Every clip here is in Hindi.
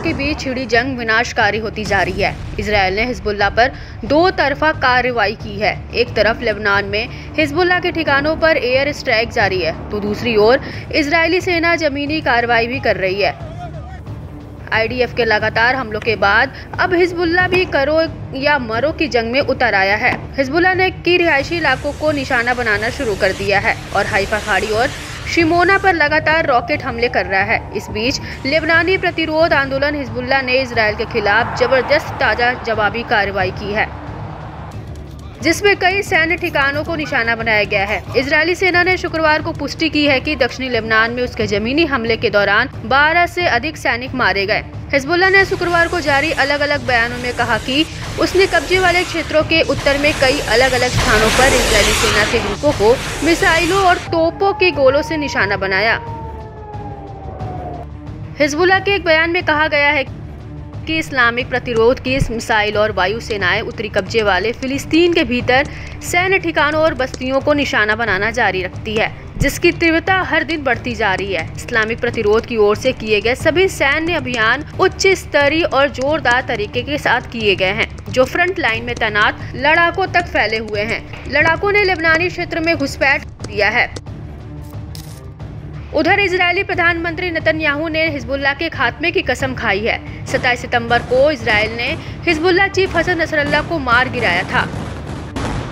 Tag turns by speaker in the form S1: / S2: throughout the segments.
S1: के बीच छिड़ी जंग विनाशकारी होती जा रही है। इजरायल ने हिजबुल्लाह पर दो तरफा कार्रवाई की है। एक तरफ लेबनान में हिजबुल्लाह के ठिकानों पर एयर स्ट्राइक जारी है, तो दूसरी ओर इजरायली सेना जमीनी कार्रवाई भी कर रही है। IDF के लगातार हमलों के बाद अब हिजबुल्लाह भी करो या मरो की जंग में उतर आया है। हिजबुल्लाह ने की रिहायशी इलाकों को निशाना बनाना शुरू कर दिया है और हाइफा खाड़ी और शिमोना पर लगातार रॉकेट हमले कर रहा है। इस बीच लेबनानी प्रतिरोध आंदोलन हिजबुल्लाह ने इजरायल के खिलाफ जबरदस्त ताजा जवाबी कार्रवाई की है, जिसमें कई सैन्य ठिकानों को निशाना बनाया गया है। इजरायली सेना ने शुक्रवार को पुष्टि की है कि दक्षिणी लेबनान में उसके जमीनी हमले के दौरान 12 से अधिक सैनिक मारे गए। हिजबुल्लाह ने शुक्रवार को जारी अलग अलग बयानों में कहा कि उसने कब्जे वाले क्षेत्रों के उत्तर में कई अलग अलग स्थानों पर इजरायली सेना के ग्रुपों को मिसाइलों और तोपों के गोलों से निशाना बनाया। हिजबुल्लाह के एक बयान में कहा गया है कि इस्लामिक प्रतिरोध की इस मिसाइल और वायु सेनाएं उत्तरी कब्जे वाले फिलिस्तीन के भीतर सैन्य ठिकानों और बस्तियों को निशाना बनाना जारी रखती है, जिसकी तीव्रता हर दिन बढ़ती जा रही है। इस्लामिक प्रतिरोध की ओर से किए गए सभी सैन्य अभियान उच्च स्तरीय और जोरदार तरीके के साथ किए गए हैं, जो फ्रंट लाइन में तैनात लड़ाकों तक फैले हुए हैं। लड़ाकों ने लेबनानी क्षेत्र में घुसपैठ दिया है। उधर इजरायली प्रधानमंत्री नेतन्याहू ने हिजबुल्लाह के खात्मे की कसम खाई है। 27 सितंबर को इजरायल ने हिजबुल्लाह चीफ हसन नसरल्लाह को मार गिराया था।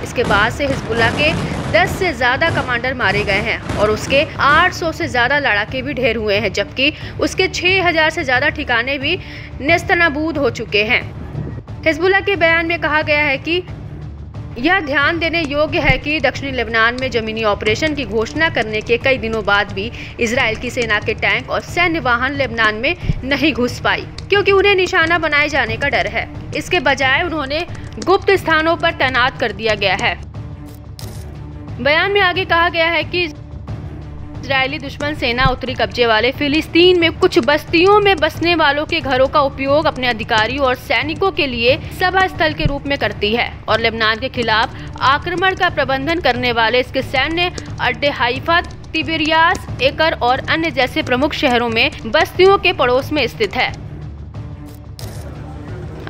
S1: इसके बाद से हिजबुल्लाह के 10 से ज्यादा कमांडर मारे गए हैं और उसके 800 से ज्यादा लड़ाके भी ढेर हुए हैं, जबकि उसके 6000 से ज्यादा ठिकाने भी नेस्तनाबूद हो चुके हैं। हिजबुल्लाह के बयान में कहा गया है कि यह ध्यान देने योग्य है कि दक्षिणी लेबनान में जमीनी ऑपरेशन की घोषणा करने के कई दिनों बाद भी इजरायल की सेना के टैंक और सैन्य वाहन लेबनान में नहीं घुस पाई, क्योंकि उन्हें निशाना बनाए जाने का डर है। इसके बजाय उन्होंने गुप्त स्थानों पर तैनात कर दिया गया है। बयान में आगे कहा गया है कि इजरायली दुश्मन सेना उत्तरी कब्जे वाले फिलिस्तीन में कुछ बस्तियों में बसने वालों के घरों का उपयोग अपने अधिकारियों और सैनिकों के लिए सभा स्थल के रूप में करती है और लेबनान के खिलाफ आक्रमण का प्रबंधन करने वाले इसके सैन्य अड्डे हाइफा, तिबिरियास, एकर और अन्य जैसे प्रमुख शहरों में बस्तियों के पड़ोस में स्थित है।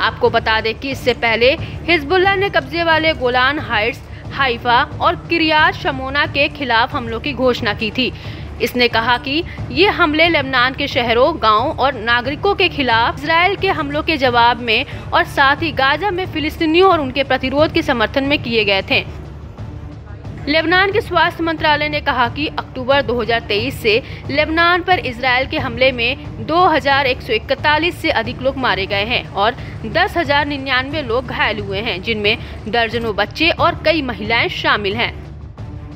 S1: आपको बता दें कि इससे पहले हिजबुल्लाह ने कब्जे वाले गोलान हाइट्स, हाइफा और किरियात शमोना के खिलाफ हमलों की घोषणा की थी। इसने कहा कि ये हमले लेबनान के शहरों, गांवों और नागरिकों के खिलाफ इजरायल के हमलों के जवाब में और साथ ही गाजा में फिलिस्तीनियों और उनके प्रतिरोध के समर्थन में किए गए थे। लेबनान के स्वास्थ्य मंत्रालय ने कहा कि अक्टूबर 2023 से लेबनान पर इजरायल के हमले में 2141 से अधिक लोग मारे गए हैं और 10,099 लोग घायल हुए हैं, जिनमें दर्जनों बच्चे और कई महिलाएं शामिल हैं।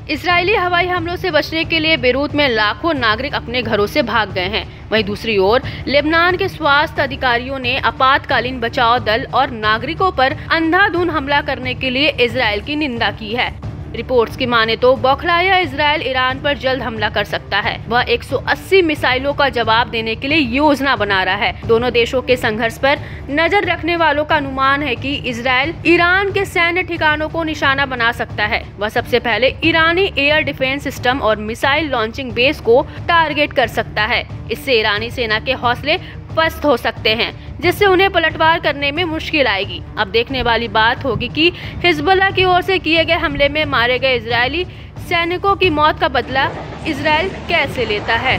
S1: इजरायली हवाई हमलों से बचने के लिए बेरूत में लाखों नागरिक अपने घरों से भाग गए हैं। वहीं दूसरी ओर लेबनान के स्वास्थ्य अधिकारियों ने आपातकालीन बचाव दल और नागरिकों पर अंधाधुंध हमला करने के लिए इजरायल की निंदा की है। रिपोर्ट्स की माने तो बौखलाया इजरायल ईरान पर जल्द हमला कर सकता है। वह 180 मिसाइलों का जवाब देने के लिए योजना बना रहा है। दोनों देशों के संघर्ष पर नजर रखने वालों का अनुमान है कि इजरायल ईरान के सैन्य ठिकानों को निशाना बना सकता है। वह सबसे पहले ईरानी एयर डिफेंस सिस्टम और मिसाइल लॉन्चिंग बेस को टारगेट कर सकता है। इससे ईरानी सेना के हौसले पस्त हो सकते हैं, जिससे उन्हें पलटवार करने में मुश्किल आएगी। अब देखने वाली बात होगी कि हिजबुल्लाह की ओर से किए गए हमले में मारे गए इजरायली सैनिकों की मौत का बदला इजरायल कैसे लेता है।